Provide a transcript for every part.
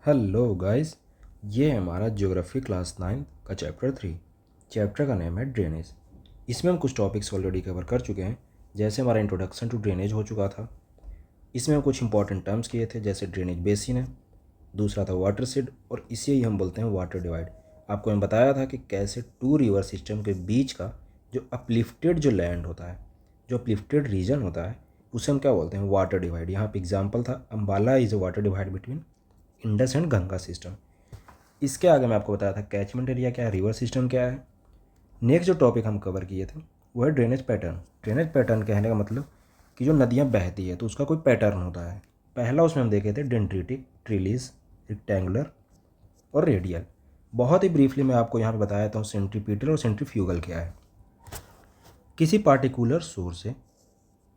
Hello guys, ये है हमारा ज्योग्राफी क्लास 9 का चैप्टर 3। चैप्टर का नेम है ड्रेनेज। इसमें हम कुछ टॉपिक्स ऑलरेडी कवर कर चुके हैं। जैसे हमारा इंट्रोडक्शन टू ड्रेनेज हो चुका था। इसमें हम कुछ इंपॉर्टेंट टर्म्स किए थे, जैसे ड्रेनेज बेसिन है, दूसरा था वाटर शेड, और इसे ही हम बोलते हैं वाटर डिवाइड। आपको मैं बताया था कि कैसे टू रिवर सिस्टम के बीच का जो अपलिफ्टेड जो लैंड होता है, जो अपलिफ्टेड रीजन होता है, उसे हम क्या बोलते हैं, वाटर डिवाइड। यहाँ पे एग्जाम्पल था Ambala is a water divide between Indus and Ganga system. इसके आगे मैं आपको बताया था कैचमेंट एरिया क्या है, रिवर सिस्टम क्या है। नेक्स्ट जो टॉपिक हम कवर किए थे वो है ड्रेनेज पैटर्न। ड्रेनेज पैटर्न कहने का मतलब कि जो नदियाँ बहती है तो उसका कोई पैटर्न होता है। पहला उसमें हम देखे थे डेंड्रिटिक, ट्रिलीज, रेक्टेंगुलर और रेडियल। बहुत ही ब्रीफली मैं आपको यहाँ पे बताया था सेंट्रीपिटल और सेंट्रीफ्यूगल क्या है। किसी पार्टिकुलर सोर्स से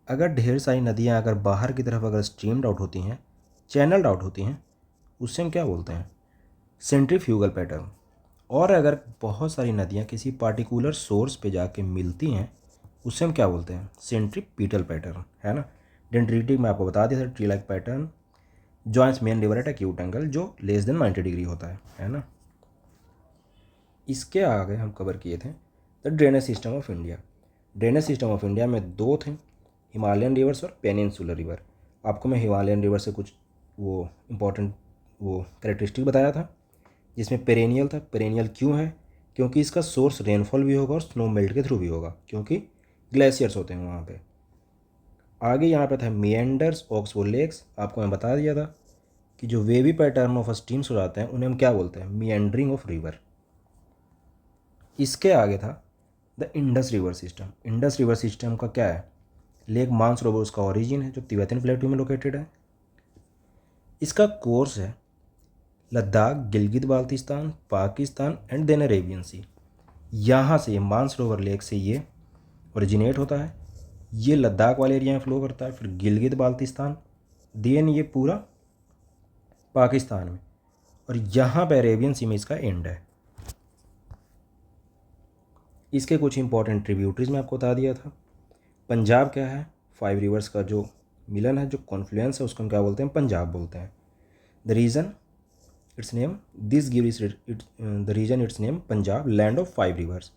अगर ढेर सारी नदियाँ अगर बाहर की तरफ अगर स्ट्रीम्ड आउट होती हैं, चैनल्ड आउट होती हैं, उससे हम क्या बोलते हैं, सेंट्रीफ्यूगल पैटर्न। और अगर बहुत सारी नदियाँ किसी पार्टिकुलर सोर्स पे जाके मिलती हैं, उससे हम क्या बोलते हैं, सेंट्रीपिटल पैटर्न, है ना। डेंड्रिटिक में आपको बता दिया था, tree like pattern joints main river eight acute angle जो लेस देन 90 डिग्री होता है ना। इसके आगे हम कवर किए थे the drainage system of India. Drainage system of India में दो थे, हिमालयन रिवर्स और पेनिनसुलर रिवर। आपको मैं हिमालयन रिवर से कुछ वो इम्पोर्टेंट वो कैरेक्टरिस्टिक बताया था, जिसमें पेरेनियल था। पेरेनियल क्यों है, क्योंकि इसका सोर्स रेनफॉल भी होगा और स्नो मेल्ट के थ्रू भी होगा, क्योंकि ग्लेशियर्स होते हैं वहाँ पे। आगे यहाँ पे था मिएंडर्स, ऑक्सबो लेक्स। आपको मैं बता दिया था कि जो वेवी पैटर्न ऑफ स्ट्रीम्स हो जाते हैं उन्हें हम क्या बोलते हैं, मिएंडरिंग ऑफ रिवर। इसके आगे था the Indus river system. Indus river system का क्या है, लेक मानसरोवर उसका ओरिजिन है जो तिब्बतन प्लेटू में लोकेटेड है। इसका कोर्स है Ladakh, Gilgit Baltistan, Pakistan and then Arabian Sea. यहाँ से ये मानसरोवर लेक से ये ओरिजिनेट होता है, ये लद्दाख वाले एरिया में फ्लो करता है, फिर गिलगित बाल्टिस्तान, देन ये पूरा पाकिस्तान में, और यहाँ पे अरेबियन सी में इसका एंड है। इसके कुछ इंपॉर्टेंट ट्रिब्यूटरीज में आपको बता दिया था। पंजाब क्या है, 5 रिवर्स का जो मिलन है, जो कॉन्फ्लुएंस है, उसको हम क्या बोलते हैं, पंजाब बोलते हैं। The reason its name this gives it the reason its name Punjab, land of 5 rivers.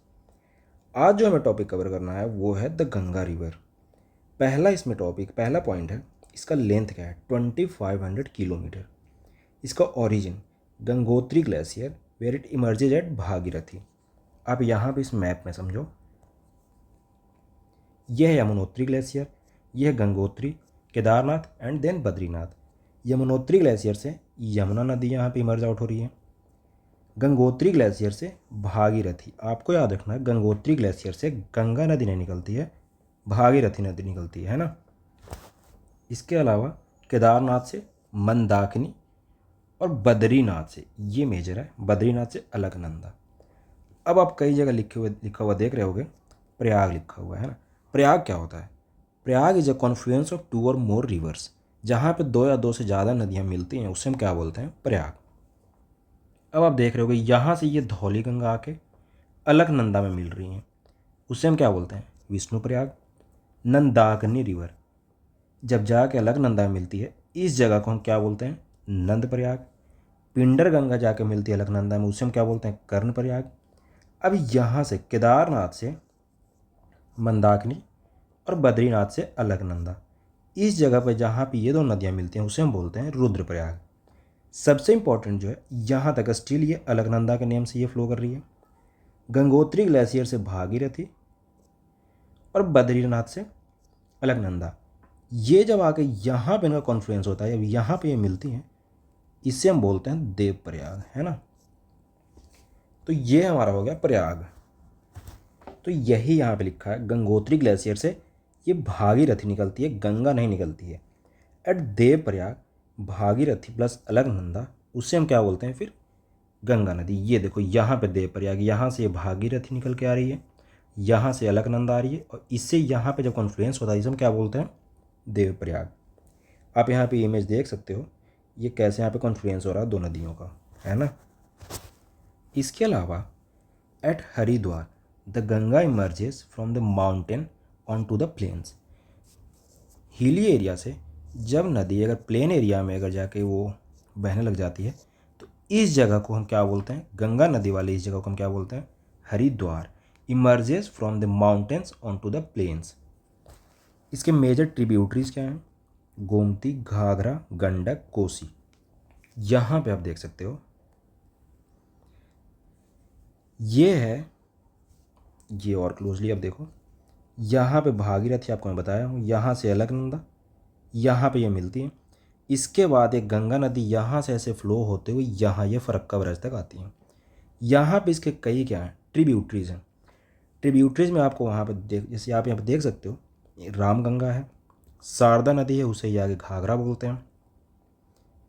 आज जो हमें टॉपिक कवर करना है वो है द गंगा रिवर। पहला इसमें टॉपिक, पहला पॉइंट है, इसका लेंथ क्या है, 2500 किलोमीटर। इसका origin Gangotri glacier where it emerges at Bhagirathi. आप यहाँ पे इस मैप में समझो, यह है यमुनोत्री ग्लेशियर, यह है Gangotri, Kedarnath and then Badrinath. Yamunotri glacier से यमुना नदी यहाँ पे इमर्ज आउट हो रही है। गंगोत्री ग्लेशियर से भागीरथी। आपको याद रखना है, गंगोत्री ग्लेशियर से गंगा नदी नहीं निकलती है, भागीरथी नदी निकलती है ना। इसके अलावा केदारनाथ से मंदाकिनी, और बद्रीनाथ से, ये मेजर है, बद्रीनाथ से अलकनंदा। अब आप कई जगह लिखा हुआ देख रहे होगे, प्रयाग लिखा हुआ है ना। प्रयाग क्या होता है, Prayag is a Confluence of 2 और मोर रिवर्स। जहाँ पे 2 या 2 से ज़्यादा नदियाँ मिलती हैं उससे हम क्या बोलते हैं, प्रयाग। अब आप देख रहे होगे यहाँ से ये धौली गंगा आके अलकनंदा में मिल रही हैं, उससे हम क्या बोलते हैं, विष्णु प्रयाग। नंदाकिनी रिवर जब जाके अलकनंदा में मिलती है, इस जगह को हम क्या बोलते हैं, नंद प्रयाग। पिंडर गंगा जाके मिलती है अलकनंदा में, उससे हम क्या बोलते हैं, कर्ण प्रयाग। अब यहाँ से केदारनाथ से मंदाकिनी और बद्रीनाथ से अलकनंदा, इस जगह पर जहाँ पे ये दो नदियाँ मिलती हैं उसे हम बोलते हैं रुद्रप्रयाग। सबसे इंपॉर्टेंट जो है, यहाँ तक स्टिल ये अलकनंदा के नेम से ये फ्लो कर रही है। गंगोत्री ग्लेशियर से भागीरथी और बद्रीनाथ से अलकनंदा, ये जब आके यहाँ पे इनका कॉन्फ्लुएंस होता है, जब यहाँ पे ये मिलती हैं, इससे हम बोलते हैं देवप्रयाग, है ना। तो ये हमारा हो गया प्रयाग। तो यही यहाँ पे लिखा है, गंगोत्री ग्लेशियर से ये भागीरथी निकलती है, गंगा नहीं निकलती है। एट देवप्रयाग भागीरथी प्लस अलकनंदा, उससे हम क्या बोलते हैं फिर, गंगा नदी। ये देखो यहाँ पे देवप्रयाग, यहाँ से ये भागीरथी निकल के आ रही है, यहाँ से अलकनंदा आ रही है, और इससे यहाँ पे जब कॉन्फ्लुएंस होता है इसे हम क्या बोलते हैं, देवप्रयाग। आप यहाँ पे इमेज देख सकते हो, ये कैसे यहाँ पे कॉन्फ्लुएंस हो रहा है दो नदियों का, है ना। इसके अलावा at Haridwar the Ganga emerges from the mountain on to the plains. Hilly area से जब नदी अगर प्लेन एरिया में अगर जाके वो बहने लग जाती है, इस जगह को हम क्या बोलते हैं, गंगा नदी वाली इस जगह को हम क्या बोलते हैं, Haridwar. Emerges from the mountains on to the plains. इसके मेजर ट्रिब्यूटरीज क्या हैं, गोमती, घाघरा, गंडक, कोसी। यहाँ पे आप देख सकते हो ये है, ये और क्लोजली अब देखो, यहाँ पे भागीरथी आपको मैं बताया हूँ, यहाँ से अलकनंदा, यहाँ पे ये मिलती है। इसके बाद एक गंगा नदी यहाँ से ऐसे फ्लो होते हुए यहाँ ये फरक्का ब्रज तक आती है। यहाँ पे इसके कई क्या हैं, ट्रिब्यूटरीज हैं। ट्रिब्यूटरीज में आपको वहाँ पे जैसे आप यहाँ पे देख सकते हो, रामगंगा है, शारदा नदी है, उसे ये आगे घाघरा बोलते हैं,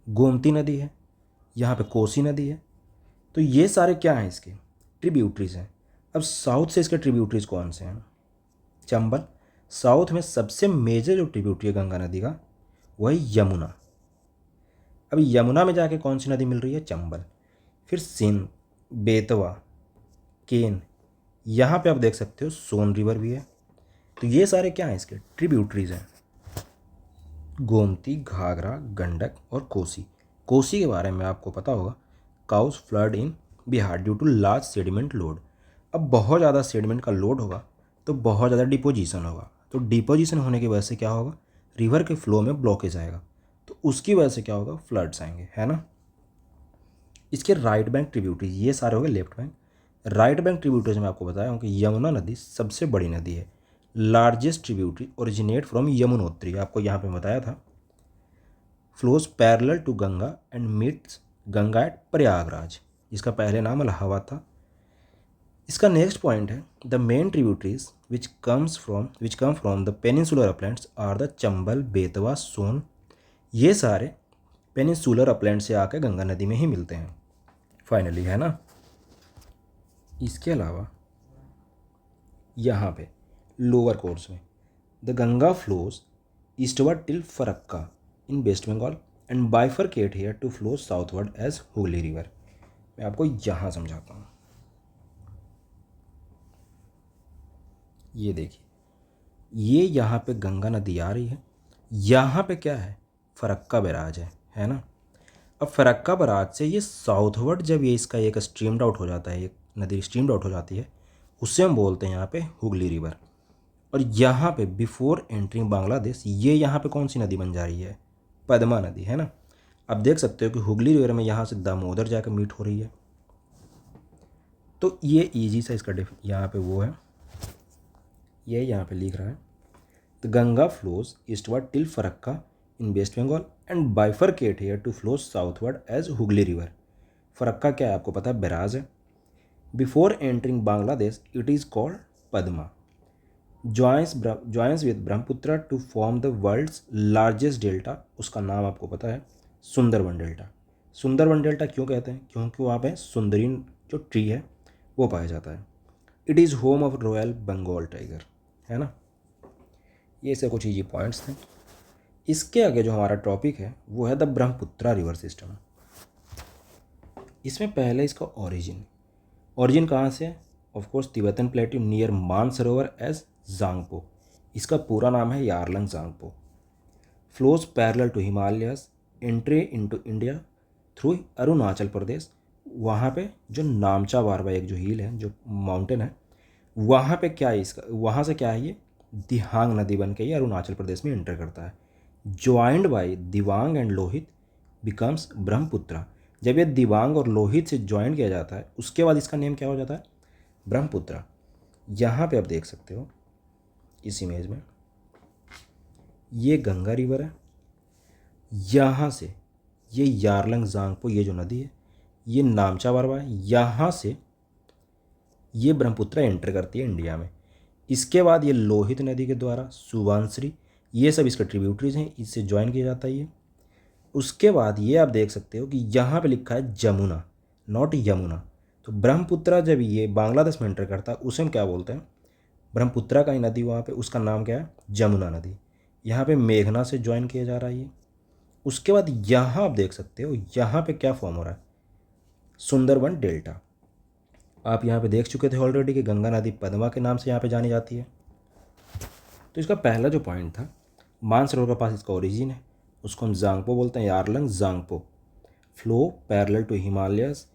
गोमती नदी है, यहाँ पे कोसी नदी है। तो ये सारे क्या हैं, इसके ट्रिब्यूटरीज हैं। अब साउथ से इसके ट्रिब्यूटरीज कौन से हैं, चंबल। साउथ में सबसे मेजर जो ट्रिब्यूटरी है गंगा नदी का वह है यमुना। अब यमुना में जाके कौन सी नदी मिल रही है, चंबल। फिर सिंध, बेतवा, केन, यहाँ पे आप देख सकते हो सोन रिवर भी है। तो ये सारे क्या हैं, इसके ट्रिब्यूटरीज हैं, गोमती, घाघरा, गंडक और कोसी। कोसी के बारे में आपको पता होगा, causes flood in Bihar due to large sediment load. अब बहुत ज़्यादा सेडिमेंट का लोड होगा तो बहुत ज़्यादा डिपोजिशन होगा, तो डिपोजिशन होने की वजह से क्या होगा, रिवर के फ्लो में ब्लॉकेज आएगा, तो उसकी वजह से क्या होगा, फ्लड्स आएंगे, है ना। इसके राइट बैंक ट्रिब्यूटरीज, ये सारे हो गए left bank. Right bank tributaries में आपको बताया हूँ कि यमुना नदी सबसे बड़ी नदी है, largest tributary originate from Yamunotri, आपको यहाँ पे बताया था। Flows parallel to Ganga and meets Ganga at Prayagraj, जिसका पहले नाम इलाहाबाद था। इसका नेक्स्ट पॉइंट है, the main tributaries which come from the peninsular uplands are the Chambal, Betwa, Son. ये सारे पेनिनसुलर अपलैंड से आकर गंगा नदी में ही मिलते हैं फाइनली, है ना। इसके अलावा यहाँ पे लोअर कोर्स में the Ganga flows eastward till Farakka in West Bengal and bifurcate here to flow southward as Hooghly river. मैं आपको यहाँ समझाता हूँ, ये देखिए, ये यहाँ पे गंगा नदी आ रही है, यहाँ पे क्या है, फरक्का बैराज है ना। अब फरक्का बैराज से ये साउथवर्ड जब ये इसका एक स्ट्रीम्ड आउट हो जाता है, एक नदी स्ट्रीम्ड आउट हो जाती है, उससे हम बोलते हैं यहाँ पे हुगली रिवर। और यहाँ पे बिफोर एंट्रिंग बांग्लादेश ये यहाँ पे कौन सी नदी बन जा रही है, पद्मा नदी, है ना। अब देख सकते हो कि हुगली रिवर में यहाँ से दामोदर जाकर मीट हो रही है। तो ये ईजी सा इसका यहाँ पे वो है, ये यहाँ पे लिख रहा है, the Ganga flows eastward till Farakka in West Bengal and bifurcate here to flow southward as Hooghly river. Farakka क्या है आपको पता है, बैराज है। Before entering Bangladesh it is called Padma. Joins with Brahmaputra to form the world's largest delta, उसका नाम आपको पता है, सुंदरबन डेल्टा। सुंदरबन डेल्टा क्यों कहते हैं, क्योंकि वहाँ पे सुंदरीन जो ट्री है वो पाया जाता है। It is home of royal Bengal tiger, है ना। ये से कुछ ईजी पॉइंट्स थे। इसके आगे जो हमारा टॉपिक है वो है द ब्रह्मपुत्रा रिवर सिस्टम। इसमें पहले इसका ओरिजिन कहाँ से है, of course Tibetan plateau near Mansarovar as Tsangpo. इसका पूरा नाम है Yarlung Tsangpo. Flows parallel to Himalayas, entry into India through Arunachal Pradesh. वहाँ पे जो नामचा बारवा एक जो हिल है, जो माउंटेन है, वहाँ पे क्या है इसका, वहाँ से क्या है, ये दिहांग नदी बन के ये अरुणाचल प्रदेश में एंटर करता है। Joined by Dibang and Lohit becomes Brahmaputra. जब ये दिवांग और लोहित से ज्वाइन किया जाता है उसके बाद इसका नेम क्या हो जाता है, ब्रह्मपुत्रा। यहाँ पे आप देख सकते हो इस इमेज में, ये गंगा रिवर है, यहाँ से ये यारलंग जांगपो ये जो नदी है, ये नामचा बारवा है, यहाँ से ये ब्रह्मपुत्रा एंटर करती है इंडिया में। इसके बाद ये लोहित नदी के द्वारा सुबानश्री, ये सब इसके ट्रिब्यूटरीज हैं, इससे ज्वाइन किया जाता है ये। उसके बाद ये आप देख सकते हो कि यहाँ पे लिखा है जमुना, नॉट यमुना। तो ब्रह्मपुत्रा जब ये बांग्लादेश में एंटर करता है उसे हम क्या बोलते हैं, ब्रह्मपुत्रा का ही नदी वहाँ पे उसका नाम क्या है, जमुना नदी। यहाँ पे मेघना से ज्वाइन किया जा रहा है ये। उसके बाद यहाँ आप देख सकते हो यहाँ पे क्या फॉर्म हो रहा है, सुंदरबन डेल्टा। आप यहाँ पे देख चुके थे ऑलरेडी कि गंगा नदी पद्मा के नाम से यहाँ पे जानी जाती है। तो इसका पहला जो पॉइंट था, मानसरोवर के पास इसका ओरिजिन है, उसको हम जांगपो बोलते हैं, Yarlung Tsangpo. Flow parallel to Himalayas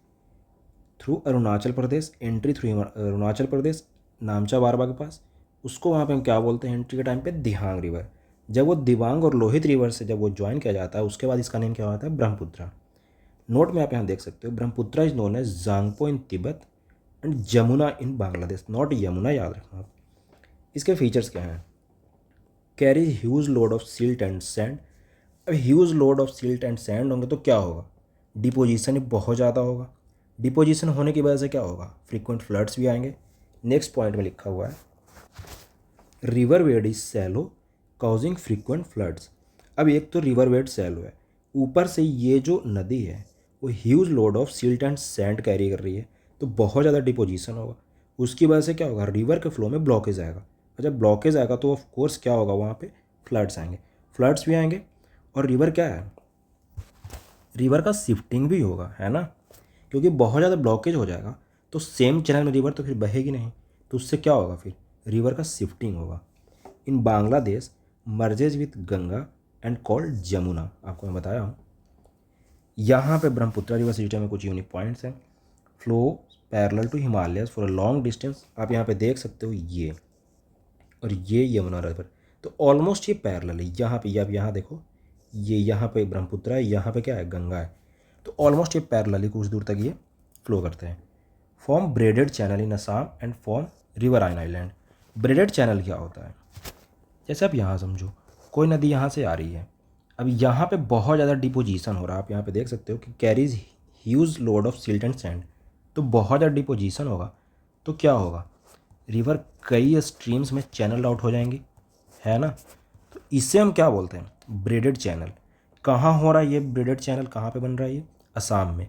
through Arunachal Pradesh, entry through Arunachal Pradesh Namcha Barwa के पास, उसको वहाँ पे हम क्या बोलते हैं एंट्री के टाइम पे, दिहांग रिवर। जब वो दिबांग और लोहित रिवर से जब वो ज्वाइन किया जाता है उसके बाद इसका नेम क्या होता है, ब्रह्मपुत्रा। नोट में आप यहाँ देख सकते हो, Brahmaputra is known as Tsangpo in Tibet and Jamuna in Bangladesh, not Yamuna, याद रखना आप। इसके फीचर्स क्या हैं, carry huge load of silt and sand. अब huge load of silt and sand होंगे तो क्या होगा, डिपोजिशन बहुत ज़्यादा होगा। डिपोजिशन होने की वजह से क्या होगा, फ्रीक्वेंट फ्लड्स भी आएंगे। नेक्स्ट पॉइंट में लिखा हुआ है river bed is shallow causing frequent floods. अब एक तो रिवर बेड सैलो है, ऊपर से ये जो नदी है वो huge load of silt and sand carry कर रही है, तो बहुत ज़्यादा डिपोजिशन होगा। उसकी वजह से क्या होगा, रिवर के फ्लो में ब्लॉकेज आएगा, और जब ब्लॉकेज आएगा तो ऑफ कोर्स क्या होगा, वहाँ पे फ्लड्स आएंगे, फ्लड्स भी आएंगे। और रिवर क्या है, रिवर का शिफ्टिंग भी होगा, है ना, क्योंकि बहुत ज़्यादा ब्लॉकेज हो जाएगा तो सेम चैनल में रिवर तो फिर बहेगी नहीं, तो उससे क्या होगा, फिर रिवर का शिफ्टिंग होगा। In Bangladesh merges with Ganga and called Jamuna, आपको मैं बताया हूँ। यहाँ पे ब्रह्मपुत्रा रिवर सिस्टम में कुछ यूनिक पॉइंट्स हैं। Flow parallel to Himalayas for a long distance, आप यहाँ पे देख सकते हो ये, और ये यमुना रिवर, तो ऑलमोस्ट ये पैरेलल है। यहाँ पे आप यहाँ देखो, ये यहाँ पे ब्रह्मपुत्रा है, यहाँ पे क्या है, गंगा है, तो ऑलमोस्ट ये पैरेलल ही कुछ दूर तक ये फ्लो करते हैं। Form braided channel in Assam and form riverine island. Braided channel क्या होता है, जैसे आप यहाँ समझो, कोई नदी यहाँ से आ रही है, अब यहाँ पे बहुत ज़्यादा डिपोजिशन हो रहा है, आप यहाँ पे देख सकते हो कि carries huge load of silt and sand, तो बहुत ज़्यादा डिपोजिशन होगा तो क्या होगा, रिवर कई स्ट्रीम्स में चैनल आउट हो जाएंगी, है ना। तो इससे हम क्या बोलते हैं, ब्रेडेड चैनल। कहाँ हो रहा है ये ब्रेडेड चैनल, कहाँ पे बन रहा है ये, असम में।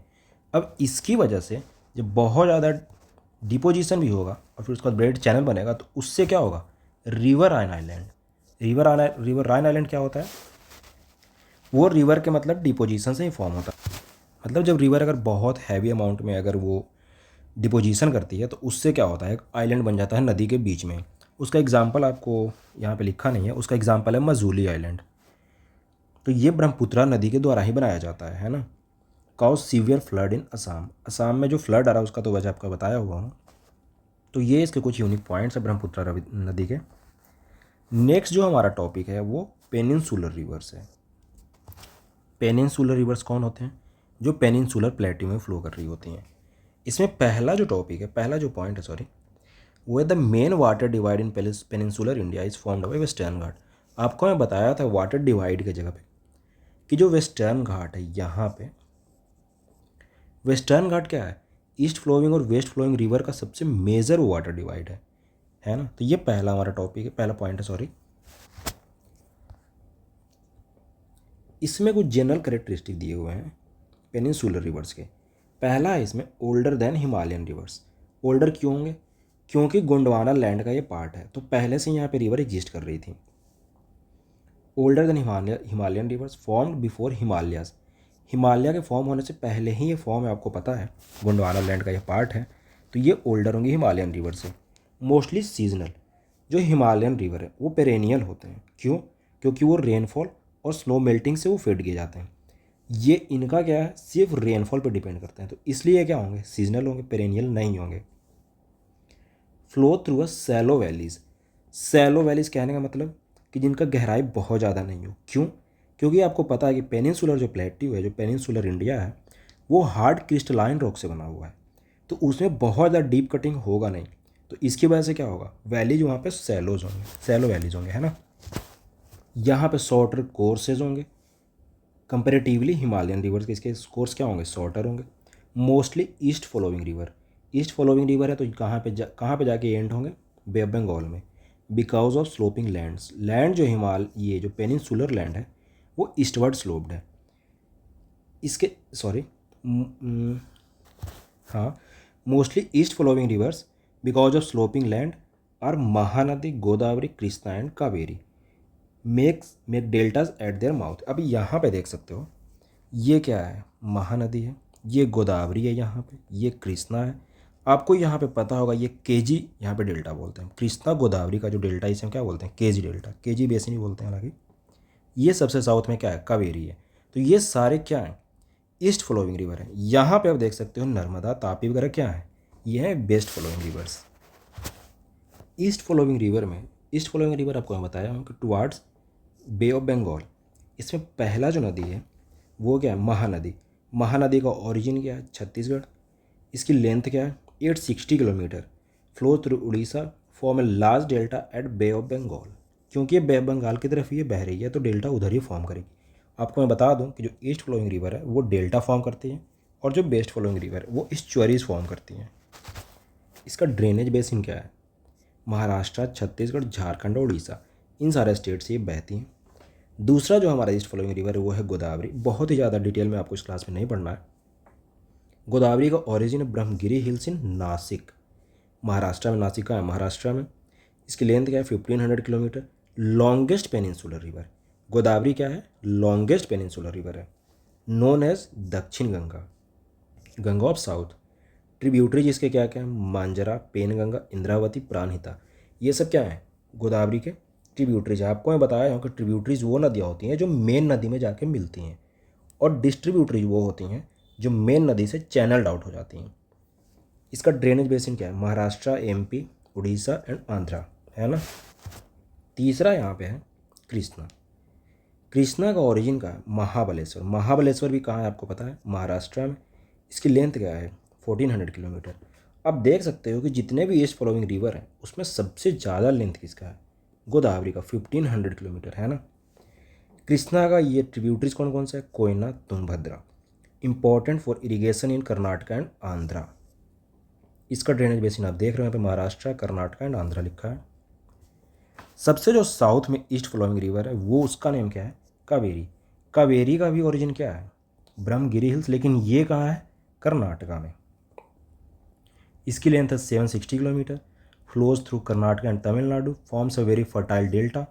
अब इसकी वजह से जब बहुत ज़्यादा डिपोजिशन भी होगा और फिर उसके बाद ब्रेडेड चैनल बनेगा, तो उससे क्या होगा, रिवर राइन आइलैंड। रिवर राइन आइलैंड क्या होता है, वो रिवर के मतलब डिपोजिशन से ही फॉर्म होता है। मतलब जब रिवर अगर बहुत हैवी अमाउंट में अगर वो डिपोजिशन करती है तो उससे क्या होता है, एक आइलैंड बन जाता है नदी के बीच में। उसका एग्जाम्पल आपको यहाँ पे लिखा नहीं है, उसका एग्जाम्पल है मजूली आइलैंड। तो ये ब्रह्मपुत्रा नदी के द्वारा ही बनाया जाता है ना। कॉज सीवियर फ्लड इन असम, असम में जो फ्लड आ रहा है उसका तो वजह आपका बताया हुआ हूँ। तो ये इसके कुछ यूनिक पॉइंट्स है ब्रह्मपुत्रा नदी के। नेक्स्ट जो हमारा टॉपिक है वो पेनिनसुलर रिवर्स है। पेनिनसुलर रिवर्स कौन होते हैं, जो पेनिनसुलर प्लेट्यू में फ्लो कर रही होती हैं। इसमें पहला जो टॉपिक है, पहला जो पॉइंट है सॉरी, वो है the main water divide in peninsular India is formed by western Ghat. आपको मैं बताया था वाटर डिवाइड के जगह पे कि जो वेस्टर्न घाट है, यहाँ पे वेस्टर्न घाट क्या है, ईस्ट फ्लोइंग और वेस्ट फ्लोइंग रिवर का सबसे मेजर वाटर डिवाइड है ना। तो ये पहला हमारा टॉपिक है, पहला पॉइंट है सॉरी। इसमें कुछ जनरल कैरेक्टरिस्टिक दिए हुए हैं पेनिनसुलर रिवर्स के। पहला है इसमें older than Himalayan reverse. Older क्यों होंगे, क्योंकि गोंडवाना लैंड का ये पार्ट है, तो पहले से यहाँ पे रिवर एग्जिस्ट कर रही थी। Older than Himalayan reverse formed before Himalayas, Himalaya के फॉर्म होने से पहले ही ये फॉर्म है, आपको पता है गोंडवाना लैंड का ये पार्ट है, तो ये ओल्डर होंगे हिमालयन रिवर से। मोस्टली सीजनल, जो हिमालयन रिवर है वो पेरेनियल होते हैं, क्यों, क्योंकि वो रेनफॉल और स्नो मेल्टिंग से वो फेड किए जाते हैं। ये इनका क्या है, सिर्फ रेनफॉल पर डिपेंड करते हैं, तो इसलिए क्या होंगे, सीजनल होंगे, पेरेनियल नहीं होंगे। Flow through a shallow valleys, shallow valleys कहने का मतलब कि जिनका गहराई बहुत ज़्यादा नहीं हो, क्यों, क्योंकि आपको पता है कि पेनिनसुलर जो प्लेट्यू है, जो पेनिनसुलर इंडिया है, वो हार्ड क्रिस्टलाइन रॉक से बना हुआ है, तो उसमें बहुत ज़्यादा डीप कटिंग होगा नहीं, तो इसकी वजह से क्या होगा, वैलीज वहाँ पे सैलोज होंगे, सैलो वैलीज होंगे, है ना। यहाँ पे शॉर्टर कोर्सेज होंगे कंपेरेटिवली हिमालयन रिवर्स के, इसके कोर्स क्या होंगे, शॉर्टर होंगे। Mostly east following river, east following river है तो कहाँ पे जाके एंड होंगे, बे ऑफ बंगाल में। Because of sloping lands, land जो ये जो पेनिनसुलर लैंड है वो ईस्टवर्ड स्लोप्ड है। इसके सॉरी हाँ, mostly east following rivers because of sloping land और Mahanadi Godavari Krishna and Kaveri make deltas at their mouth. अभी यहाँ पे देख सकते हो, ये क्या है, महानदी है, ये गोदावरी है, यहाँ पे ये कृष्णा है। आपको यहाँ पे पता होगा ये केजी यहाँ पे डेल्टा बोलते हैं, कृष्णा गोदावरी का जो डेल्टा इसे क्या बोलते हैं, केजी डेल्टा, केजी बेसिन ही बोलते हैं। हालांकि ये सबसे साउथ में क्या है, कावेरी है। तो ये सारे क्या हैं, ईस्ट फ्लोइंग रिवर है। यहाँ पे आप देख सकते हो नर्मदा, तापी वगैरह क्या है, ये है west flowing rivers. East flowing river में, ईस्ट फ्लोइंग रिवर आपको मैं बताया हूँ कि टुवार्ड्स बे ऑफ बंगाल। इसमें पहला जो नदी है वो क्या है, महानदी। महानदी का ओरिजिन क्या है, छत्तीसगढ़। इसकी लेंथ क्या है, 860 kilometre. Flow through Orissa, form a large delta at Bay of Bengal. क्योंकि ये बे ऑफ बंगाल की तरफ ये बह रही है तो डेल्टा उधर ही फॉर्म करेगी। आपको मैं बता दूं कि जो ईस्ट फ्लोइंग रिवर है वो डेल्टा फॉर्म करती है और जो वेस्ट फ्लोइंग रिवर है वो ईस्चुअरीज फॉर्म करती हैं। इसका ड्रेनेज बेसिन क्या है, महाराष्ट्र, छत्तीसगढ़, झारखंड और उड़ीसा, इन सारे स्टेट से ये बहती हैं। दूसरा जो हमारा ईस्ट फ्लोइंग रिवर है वो है गोदावरी। बहुत ही ज़्यादा डिटेल में आपको इस क्लास में नहीं पढ़ना है। गोदावरी का ओरिजिन है ब्रह्मगिरी हिल्स इन नासिक, महाराष्ट्र में। नासिक का है महाराष्ट्र में। इसकी लेंथ क्या है, 1500 kilometre. Longest peninsular river, Godavari क्या है, लॉन्गेस्ट पेनिनसुलर रिवर है। नोन एज दक्षिण Ganga, Ganga of south. Tributary जिसके क्या क्या है, मांजरा, पेनगंगा, इंद्रावती, प्राणहिता, ये सब क्या है, गोदावरी के ट्रिब्यूटरीज है। आपको मैं बताया हूँ कि ट्रिब्यूटरीज वो नदियाँ होती हैं जो मेन नदी में जाके मिलती हैं, और डिस्ट्रीब्यूटरीज वो होती हैं जो मेन नदी से चैनल्ड आउट हो जाती हैं। इसका ड्रेनेज बेसिन क्या है, महाराष्ट्र, एमपी, उड़ीसा एंड आंध्रा, है ना। तीसरा यहाँ पे है कृष्णा। कृष्णा का ओरिजिन का है महाबलेश्वर। महाबलेश्वर भी कहाँ है आपको पता है, महाराष्ट्र में। इसकी लेंथ क्या है, 1400 किलोमीटर। आप देख सकते हो कि जितने भी ईस्ट फ्लोइंग रिवर हैं उसमें सबसे ज़्यादा लेंथ किसका है, गोदावरी का, 1500 किलोमीटर, है ना। कृष्णा का ये ट्रिब्यूटरीज कौन कौन सा है, Koyna, Tungabhadra. Important for irrigation in Karnataka and Andhra. इसका ड्रेनेज बेसिन आप देख रहे हो यहाँ पे, महाराष्ट्र, कर्नाटका एंड आंध्रा लिखा है। सबसे जो साउथ में ईस्ट फ्लोइंग रिवर है वो, उसका नेम क्या है, कावेरी। कावेरी का भी ओरिजिन क्या है, ब्रह्मगिरी हिल्स, लेकिन ये कहाँ है, कर्नाटका में। इसकी लेंथ है 760 kilometre. Flows through Karnataka and Tamil Nadu, forms a very fertile delta.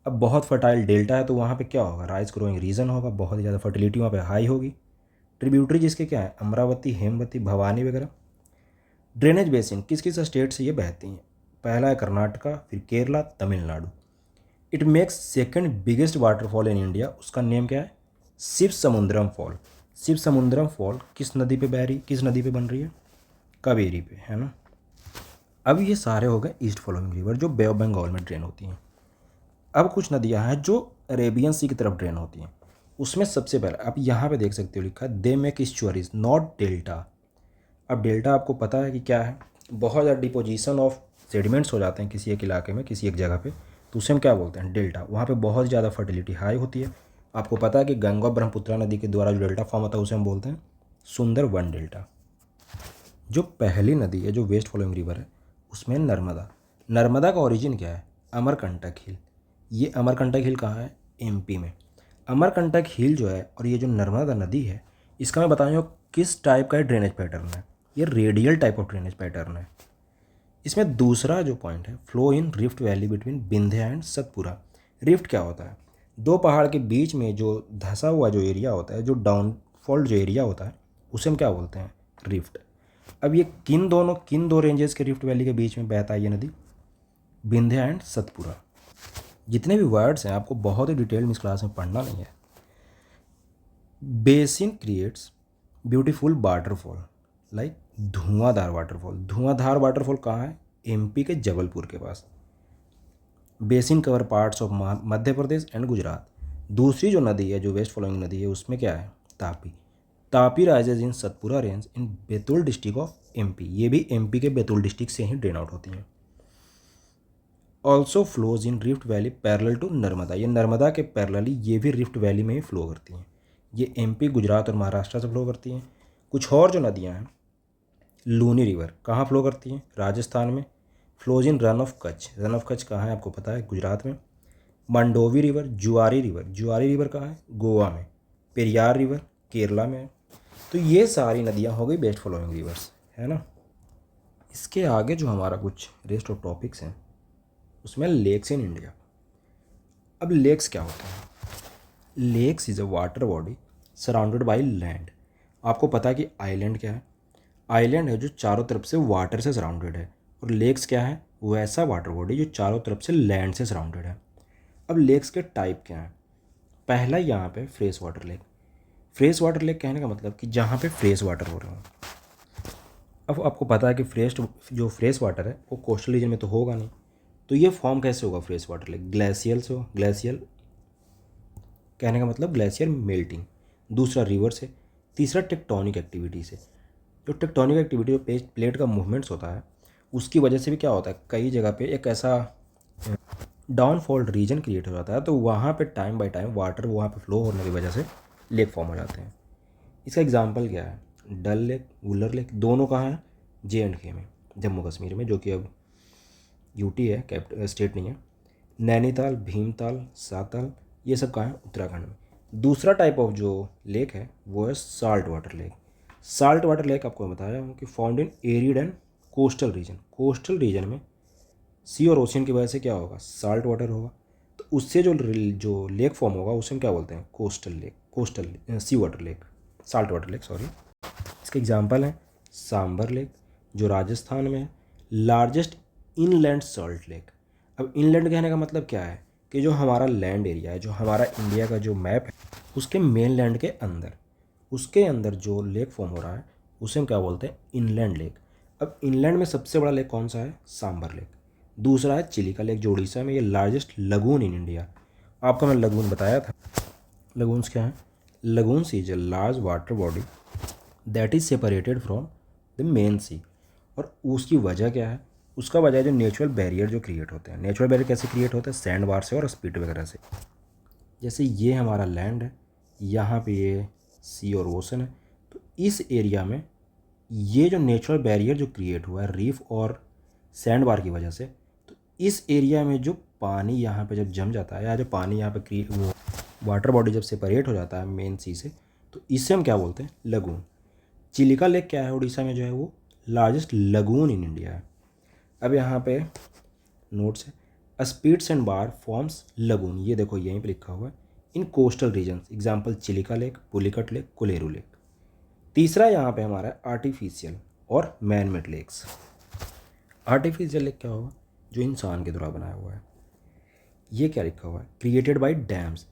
अब बहुत फर्टाइल डेल्टा है तो वहाँ पे क्या होगा, राइस ग्रोइंग रीजन होगा, बहुत ही ज़्यादा फर्टिलिटी वहाँ पे हाई होगी। ट्रिब्यूटरी जिसके क्या है, अमरावती, हेमवती, भवानी वगैरह। ड्रेनेज बेसिन किस किस स्टेट से ये बहती हैं, पहला है कर्नाटका, फिर Kerala, Tamil Nadu. It makes second biggest waterfall in India, उसका नेम क्या है, शिव समुद्रम फॉल। शिव समुद्रम फॉल किस नदी पे बह रही, किस नदी पे बन रही है, कावेरी पे, है ना। अब ये सारे हो गए ईस्ट फ्लोइंग रिवर जो बे ऑफ बंगाल में ड्रेन होती हैं। अब कुछ नदियाँ हैं जो अरेबियन सी की तरफ ड्रेन होती हैं। उसमें सबसे पहले आप यहाँ पे देख सकते हो लिखा है, दे मेक ईस्चुअरीज नॉट डेल्टा। अब डेल्टा आपको पता है कि क्या है, बहुत ज़्यादा डिपोजिशन ऑफ सेडिमेंट्स हो जाते हैं किसी एक इलाके में, किसी एक जगह पे, तो उसे हम क्या बोलते हैं, डेल्टा। वहाँ पे बहुत ज़्यादा फर्टिलिटी हाई होती है। आपको पता है कि गंगा और ब्रह्मपुत्रा नदी के द्वारा जो डेल्टा फॉर्म होता है उसे हम बोलते हैं सुंदरवन डेल्टा। जो पहली नदी है जो वेस्ट फ्लोइंग रिवर है उसमें नर्मदा। नर्मदा का ओरिजिन क्या है, अमरकंटक हिल। ये अमरकंटक हिल कहाँ है, एमपी में। अमरकंटक हिल जो है और ये जो नर्मदा नदी है, इसका मैं बताऊँ किस टाइप का ड्रेनेज पैटर्न है, ये radial type of drainage pattern है। इसमें दूसरा जो पॉइंट है, flow in rift valley between Vindhya and Satpura. Rift क्या होता है, दो पहाड़ के बीच में जो धंसा हुआ जो एरिया होता है, जो डाउनफॉल्ट जो एरिया होता है, उसे हम क्या बोलते हैं, रिफ्ट। अब ये किन दो रेंजेस के रिफ्ट वैली के बीच में बहता है ये नदी, विंध्य एंड सतपुरा। जितने भी वर्ड्स हैं आपको बहुत ही डिटेल में इस क्लास में पढ़ना नहीं है। Basin creates beautiful waterfall like Dhuandhar waterfall. Dhuandhar waterfall कहाँ है, एमपी के जबलपुर के पास। Basin cover parts of Madhya Pradesh and Gujarat. दूसरी जो नदी है जो वेस्ट फ्लोइंग नदी है उसमें क्या है, Tapi. Tapi rises in Satpura range in Betul district of MP. ये भी एमपी के बैतूल डिस्ट्रिक्ट से ही ड्रेन आउट होती हैं। Also flows in rift valley parallel to Narmada. ये नर्मदा के पैरेलली ये भी रिफ्ट वैली में ही फ्लो करती हैं। ये एमपी, गुजरात और महाराष्ट्र से फ्लो करती हैं। कुछ और जो नदियाँ हैं, लूनी रिवर कहाँ फ्लो करती हैं, राजस्थान में। Flows in run of Kutch. Run of Kutch कहाँ है आपको पता है, गुजरात में। मंडोवी रिवर, जुआरी रिवर। जुआरी रिवर कहाँ है, गोवा में। पेरियार रिवर केरला में है। तो ये सारी नदियाँ हो गई बेस्ट फ्लोइंग रिवर्स, है ना। इसके आगे जो हमारा कुछ रेस्ट ऑफ टॉपिक्स हैं उसमें लेक्स इन इंडिया। अब लेक्स क्या होते हैं, lakes is a water body surrounded by land. आपको पता है कि आइलैंड क्या है, आइलैंड है जो चारों तरफ से वाटर से सराउंडेड है, और लेक्स क्या है, वैसा वाटर बॉडी जो चारों तरफ से लैंड से सराउंडेड है। अब लेक्स के टाइप क्या हैं, पहला यहाँ पे fresh water lake. Fresh water lake कहने का मतलब कि जहाँ पे फ्रेश वाटर हो रहे हो। अब आपको पता है कि फ्रेश वाटर है वो कोस्टल रीजन में तो होगा नहीं, तो ये फॉर्म कैसे होगा फ्रेश वाटर लेक? ग्लेशियल से हो, ग्लेशियल कहने का मतलब ग्लेशियर मेल्टिंग। दूसरा रिवर से। तीसरा टेक्टोनिक एक्टिविटी से। जो टेक्टोनिक एक्टिविटी, जो प्लेट का मूवमेंट्स होता है, उसकी वजह से भी क्या होता है, कई जगह पे एक ऐसा डाउनफॉल्ट रीजन क्रिएट हो जाता है, तो वहाँ पे टाइम बाय टाइम वाटर वहाँ पे फ्लो होने की वजह से लेक फॉर्म हो जाते हैं। इसका एग्जांपल क्या है? डल लेक, वुलर लेक, दोनों कहाँ हैं? J&K में, जम्मू कश्मीर में, जो कि अब यूटी है, स्टेट नहीं है। नैनीताल, भीमताल, साताल, ये सब कहाँ है? उत्तराखंड में। दूसरा टाइप ऑफ जो लेक है वो है salt water lake. Salt water lake आपको मैं बताया हूँ कि found in arid and coastal region. Coastal region में सी और ओशियन की वजह से क्या होगा? साल्ट वाटर होगा। तो उससे जो लेक फॉर्म होगा उसे हम क्या बोलते हैं? Coastal lake, coastal sea water lake, salt water lake, sorry. इसके एग्जांपल हैं सांबर लेक जो राजस्थान में है, लार्जेस्ट इनलैंड सॉल्ट लेक। अब इनलैंड कहने का मतलब क्या है कि जो हमारा लैंड एरिया है, जो हमारा इंडिया का जो मैप है, उसके मेन लैंड के अंदर, उसके अंदर जो लेक फॉर्म हो रहा है उसे हम क्या बोलते हैं? Inland lake. अब इनलैंड में सबसे बड़ा लेक कौन सा है? सांबर लेक। दूसरा है चिलिका लेक जो उड़ीसा में, ये लार्जेस्ट लगून इन इंडिया। आपको मैं लगून बताया था। लगून्स क्या है? Lagoons is a large water body that is separated from the main sea. और उसकी वजह क्या है? उसका वजह है जो नेचुरल बैरियर जो क्रिएट होते हैं। नेचुरल बैरियर कैसे क्रिएट होते हैं? सैंड बार से और स्पीड वगैरह से। जैसे ये हमारा लैंड है, यहाँ पे ये सी और ओशन है, तो इस एरिया में ये जो नेचुरल बैरियर जो क्रिएट हुआ है रीफ और सैंड बार की वजह से, तो इस एरिया में जो पानी यहाँ पे जब जम जाता है, या जो पानी यहाँ पे वो वाटर बॉडी जब सेपरेट हो जाता है मेन सी से, तो इससे हम क्या बोलते हैं? लगून। चिलिका लेक क्या है? उड़ीसा में जो है वो लार्जेस्ट लगून इन इंडिया है। अब यहाँ पे नोट्स है, spits and bar forms lagoon, ये देखो यहीं पे लिखा हुआ है, in coastal regions, example Chilika lake, Pulicat lake, Kolleru lake. तीसरा यहाँ पे हमारा आर्टिफिशियल और man made lakes. Artificial lake क्या होगा? जो इंसान के द्वारा बनाया हुआ है। ये क्या लिखा हुआ है? Created by dams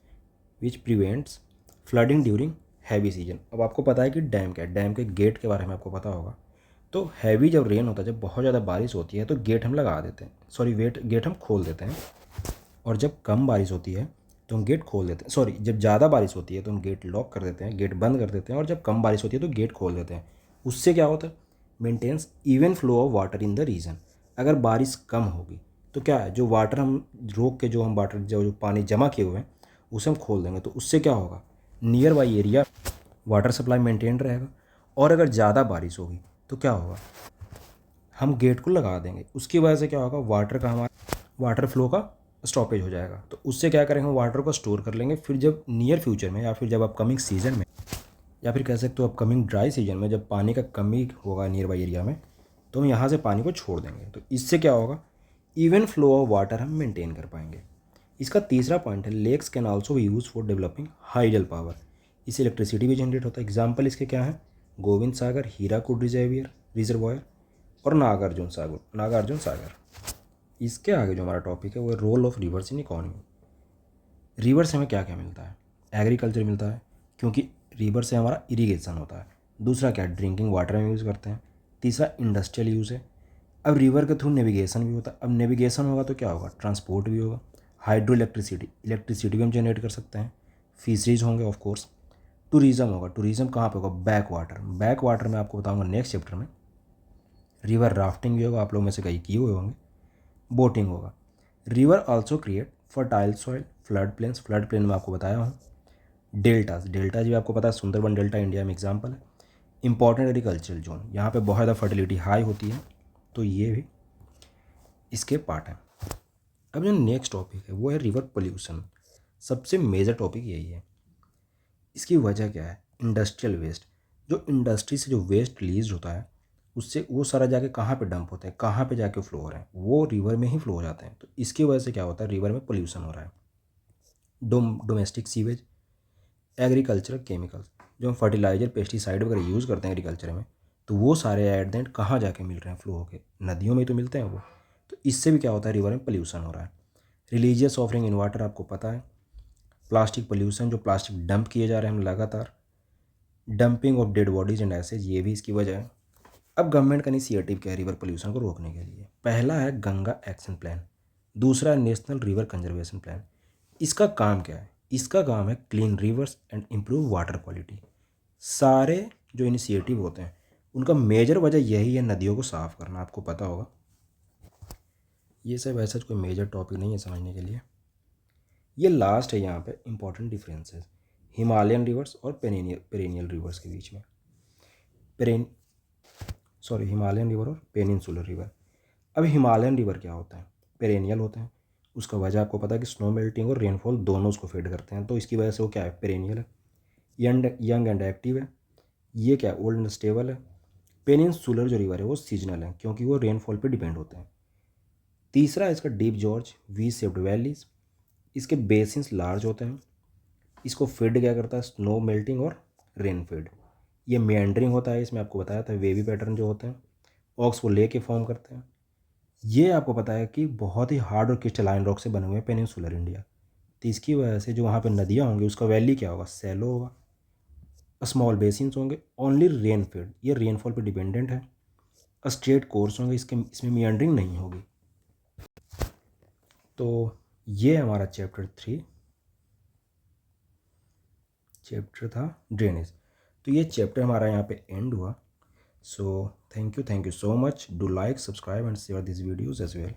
which prevents flooding during heavy season. अब आपको पता है कि डैम क्या है, डैम के गेट के बारे में आपको पता होगा। तो हैवी जब रेन होता है, जब बहुत ज़्यादा बारिश होती है, तो गेट हम लगा देते हैं, सॉरी गेट हम खोल देते हैं। और जब कम बारिश होती है तो हम गेट खोल देते हैं, सॉरी जब ज़्यादा बारिश होती है तो हम गेट लॉक कर देते हैं, गेट बंद कर देते हैं। और जब कम बारिश होती है तो गेट खोल देते हैं। उससे क्या होता है? Maintains even flow of water in the region. अगर बारिश कम होगी तो क्या है, जो वाटर हम रोक के, जो हम वाटर जो पानी जमा किए हुए हैं उसे हम खोल देंगे, तो उससे क्या होगा? Near by area water supply maintain रहेगा। और अगर ज़्यादा बारिश होगी तो क्या होगा? हम गेट को लगा देंगे, उसकी वजह से क्या होगा? हमारा वाटर फ्लो का स्टॉपेज हो जाएगा। तो उससे क्या करेंगे? वाटर को स्टोर कर लेंगे, फिर जब नियर फ्यूचर में, या फिर जब अपकमिंग सीजन में, या फिर कह सकते हो अपकमिंग ड्राई सीजन में, जब पानी का कमी होगा नियर बाई एरिया में, तो हम यहाँ से पानी को छोड़ देंगे। तो इससे क्या होगा? इवन फ्लो ऑफ वाटर हम मेंटेन कर पाएंगे। इसका तीसरा पॉइंट है, lakes can also be use for developing hydel power. इससे इलेक्ट्रिसिटी भी जनरेट होता है। एग्जाम्पल इसके क्या है? गोविंद सागर, हीराकुड रिजर्वायर और नागार्जुन सागर। इसके आगे जो हमारा टॉपिक है वो role of rivers in economy. River से हमें क्या क्या मिलता है? एग्रीकल्चर मिलता है, क्योंकि रिवर से हमारा इरिगेशन होता है। दूसरा क्या? ड्रिंकिंग वाटर में यूज़ करते हैं। तीसरा इंडस्ट्रियल यूज़ है। अब रिवर के थ्रू नेविगेशन भी होता है। अब नेविगेशन होगा तो क्या होगा? ट्रांसपोर्ट भी होगा। हाइड्रो इलेक्ट्रिसिटी भी हम जनरेट कर सकते हैं। फिशरीज होंगे ऑफ कोर्स। टूरिज़्म होगा। टूरिज़्म कहाँ पे होगा? बैक वाटर में आपको बताऊंगा नेक्स्ट चैप्टर में। रिवर राफ्टिंग भी होगा, आप लोग में से कई किए हुए होंगे। बोटिंग होगा। River also create fertile soil, flood plain में आपको बताया हूँ। डेल्टाज भी आपको पता है, सुंदरबन डेल्टा इंडिया में एग्जाम्पल है। इंपॉर्टेंट एग्रीकल्चरल जोन, यहाँ पे बहुत ज़्यादा फर्टिलिटी हाई होती है, तो ये भी इसके पार्ट हैं। अब जो नेक्स्ट टॉपिक है वो है रिवर पोल्यूशन। सबसे मेजर टॉपिक यही है। इसकी वजह क्या है? Industrial waste. जो इंडस्ट्री से जो वेस्ट रिलीज होता है उससे वो सारा जाके कहाँ पे डंप होते हैं, कहाँ पे जाके फ्लो हो रहे हैं? वो रिवर में ही फ्लो हो जाते हैं। तो इसकी वजह से क्या होता है? रिवर में पोल्यूशन हो रहा है। डोमेस्टिक सीवेज, एग्रीकल्चरल केमिकल्स, जो हम फर्टिलाइजर पेस्टिसाइड वगैरह यूज़ करते हैं एग्रीकल्चर में, तो वो सारे एट द एंड कहाँ जाके मिल रहे हैं? फ्लो होके नदियों में ही तो मिलते हैं वो। तो इससे भी क्या होता है? रिवर में पोल्यूशन हो रहा है। रिलीजियस ऑफरिंग इन वाटर, आपको पता है। प्लास्टिक पोल्यूशन, जो प्लास्टिक डंप किए जा रहे हैं हम लगातार। Dumping of dead bodies and ashes, ये भी इसकी वजह है। अब गवर्नमेंट का इनिशिएटिव क्या है रिवर पोल्यूशन को रोकने के लिए? पहला है गंगा एक्शन प्लान, दूसरा है नेशनल रिवर कंजर्वेशन प्लान। इसका काम क्या है? इसका काम है clean reverse and improve water quality. सारे जो इनिशिएटिव होते हैं उनका मेजर वजह यही है नदियों को साफ़ करना, आपको पता होगा। ये सब ऐसा कोई मेजर टॉपिक नहीं है समझने के लिए। ये लास्ट है यहाँ पे इंपॉर्टेंट डिफरेंसेस हिमालयन रिवर्स और पेरेनियल रिवर्स के बीच में। हिमालयन रिवर और पेनिनसुलर रिवर। अब हिमालयन रिवर क्या होता है? पेरेनियल होता है। उसका वजह आपको पता है कि स्नो मेल्टिंग और रेनफॉल दोनों उसको फेड करते हैं, तो इसकी वजह से वो क्या है? पेरेनियल है। यंग एंड एक्टिव है। ये क्या है? ओल्ड एंड स्टेबल है। पेनिनसुलर जो रिवर है वो सीजनल है क्योंकि वो रेनफॉल पे डिपेंड होते हैं। तीसरा है इसका deep George V shaped valleys. इसके बेसिन्स लार्ज होते हैं। इसको फीड क्या करता है? स्नो मेल्टिंग और रेन फीड। ये मेंडरिंग होता है, इसमें आपको बताया था वेवी पैटर्न जो होते हैं ऑक्स को लेके फॉर्म करते हैं। ये आपको पता है कि बहुत ही हार्ड और क्रिस्टलाइन रॉक से बने हुए हैं पेनिनसुलर इंडिया, तो इसकी वजह से जो वहाँ पे नदियाँ होंगी उसका वैली क्या होगा? सैलो होगा। स्मॉल बेसिन्स होंगे, ओनली रेन फीड, ये रेनफॉल पे डिपेंडेंट है। स्ट्रेट कोर्स होंगे, इसमें मियांडरिंग नहीं होगी। तो ये हमारा चैप्टर था ड्रेनेज। तो ये चैप्टर हमारा यहाँ पे एंड हुआ। So thank you so much. Do like, subscribe and share this videos as well.